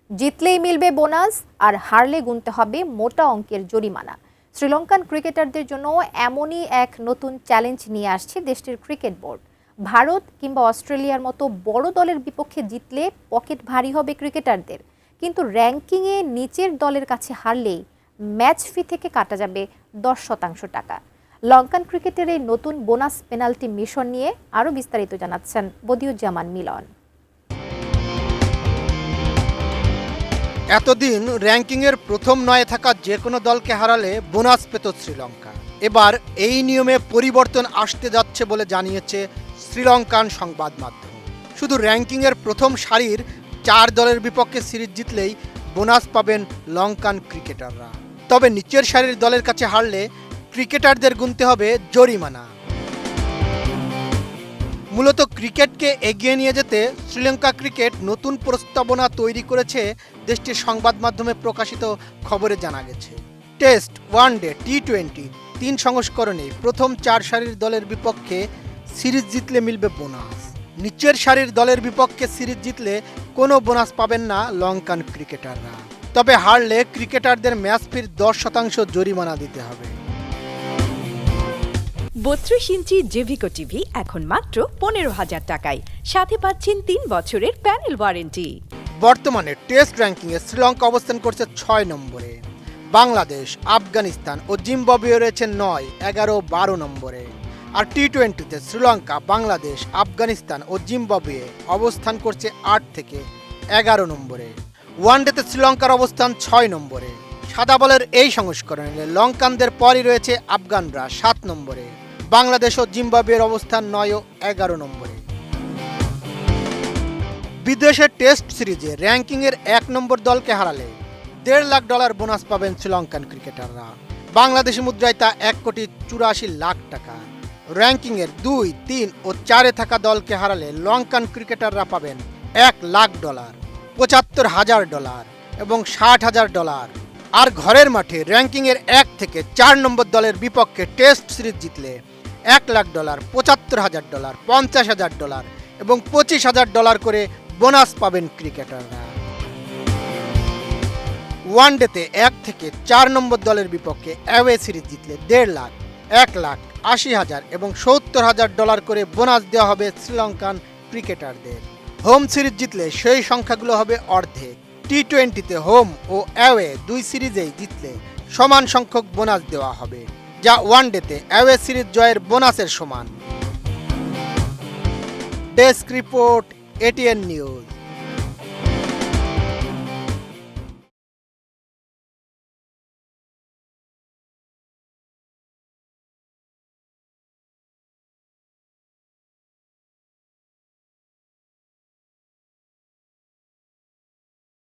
জিতলেই মিলবে বোনাস আর হারলে গুনতে হবে মোটা অঙ্কের জরিমানা। শ্রীলঙ্কান ক্রিকেটারদের জন্য এমনই এক নতুন চ্যালেঞ্জ নিয়ে আসছে দেশটির ক্রিকেট বোর্ড। ভারত কিংবা অস্ট্রেলিয়ার মতো বড় দলের বিপক্ষে জিতলে পকেট ভারী হবে ক্রিকেটারদের, কিন্তু র্যাঙ্কিংয়ে নিচের দলের কাছে হারলেই ম্যাচ ফি থেকে কাটা যাবে 10% টাকা। লঙ্কান ক্রিকেটের এই নতুন বোনাস পেনাল্টি মিশন নিয়ে আরও বিস্তারিত জানাচ্ছেন বদিউজ্জামান মিলন। এতদিন র্যাঙ্কিংয়ের প্রথম 9 থাকা যে কোনো দলকে হারালে বোনাস পেত শ্রীলঙ্কা। এবার এই নিয়মে পরিবর্তন আসতে যাচ্ছে বলে জানিয়েছে শ্রীলঙ্কান সংবাদ মাধ্যম। শুধু র্যাঙ্কিংয়ের প্রথম সারির 4 দলের বিপক্ষে সিরিজ জিতলেই বোনাস পাবেন লঙ্কান ক্রিকেটাররা। তবে নিচের সারির দলের কাছে হারলে ক্রিকেটারদের গুনতে হবে জরিমানা। মূলত ক্রিকেটকে এগিয়ে নিয়ে যেতে শ্রীলঙ্কা ক্রিকেট নতুন প্রস্তাবনা তৈরি করেছে দেশটির সংবাদ মাধ্যমে প্রকাশিত খবরে জানা গেছে। টেস্ট, ওয়ানডে, টি-20 3 সংস্করণে প্রথম 4 সারির দলের বিপক্ষে সিরিজ জিতলে মিলবে বোনাস। নিচের সারির দলের বিপক্ষে সিরিজ জিতলে কোনো বোনাস পাবেন না লঙ্কান ক্রিকেটাররা। তবে হারলে ক্রিকেটারদের ম্যাচ ফির 10% জরিমানা দিতে হবে। 32 ইঞ্চি জেভিকো টিভি এখন মাত্র 15,000 টাকায়, সাথে পাচ্ছেন 3 বছরের প্যানেল ওয়ারেন্টি। বর্তমানে টেস্ট র্যাঙ্কিংয়ে শ্রীলঙ্কা অবস্থান করছে 6 নম্বরে, বাংলাদেশ, আফগানিস্তান ও জিম্বাবুয়ে রয়েছে 9, 11, 12 নম্বরে। আর টি-20তে শ্রীলঙ্কা, বাংলাদেশ, আফগানিস্তান ও জিম্বাবুয়ে অবস্থান করছে 8 থেকে 11 নম্বরে। ওয়ানডেতে শ্রীলঙ্কার অবস্থান 6 নম্বরে। সাদা বলের এই সংস্করণে লঙ্কানদের পরই রয়েছে আফগানরা 7 নম্বরে। বাংলাদেশ ও জিম্বাবুয়ের অবস্থান 9 ও 11 নম্বরে। বিদেশের টেস্ট সিরিজে র্যাঙ্কিংয়ের 1 নম্বর দলকে হারালে $1.5 লাখ বোনাস পাবেন শ্রীলঙ্কান ক্রিকেটাররা। বাংলাদেশি মুদ্রায় তা 1,84 লাখ টাকা। র্যাঙ্কিংয়ের 2, 3 ও 4-এ থাকা দলকে হারালে লঙ্কান ক্রিকেটাররা পাবেন $1 লাখ, $75,000 এবং $60,000। আর ঘরের মাঠে র্যাঙ্কিংয়ের 1 থেকে 4 নম্বর দলের বিপক্ষে টেস্ট সিরিজ জিতলে $1 লাখ, $75,000, $50,000 এবং $25,000 করে বোনাস পাবেন ক্রিকেটাররা। ওয়ানডেতে 1 থেকে 4 নম্বর দলের বিপক্ষে অ্যাওয়ে সিরিজ জিতলে $1.5 লাখ, $1 লাখ, $80,000 এবং $70,000 করে বোনাস দেওয়া হবে শ্রীলঙ্কান ক্রিকেটারদের। হোম সিরিজ জিতলে সেই সংখ্যাগুলো হবে অর্ধেক। টি-20তে হোম ও অ্যাওয়ে 2 সিরিজেই জিতলে সমান সংখ্যক বোনাস দেওয়া হবে, যা ওয়ানডেতে অ্যাওয়ে সিরিজ জয়ের বোনাসের সমান। Desk report, ATN news.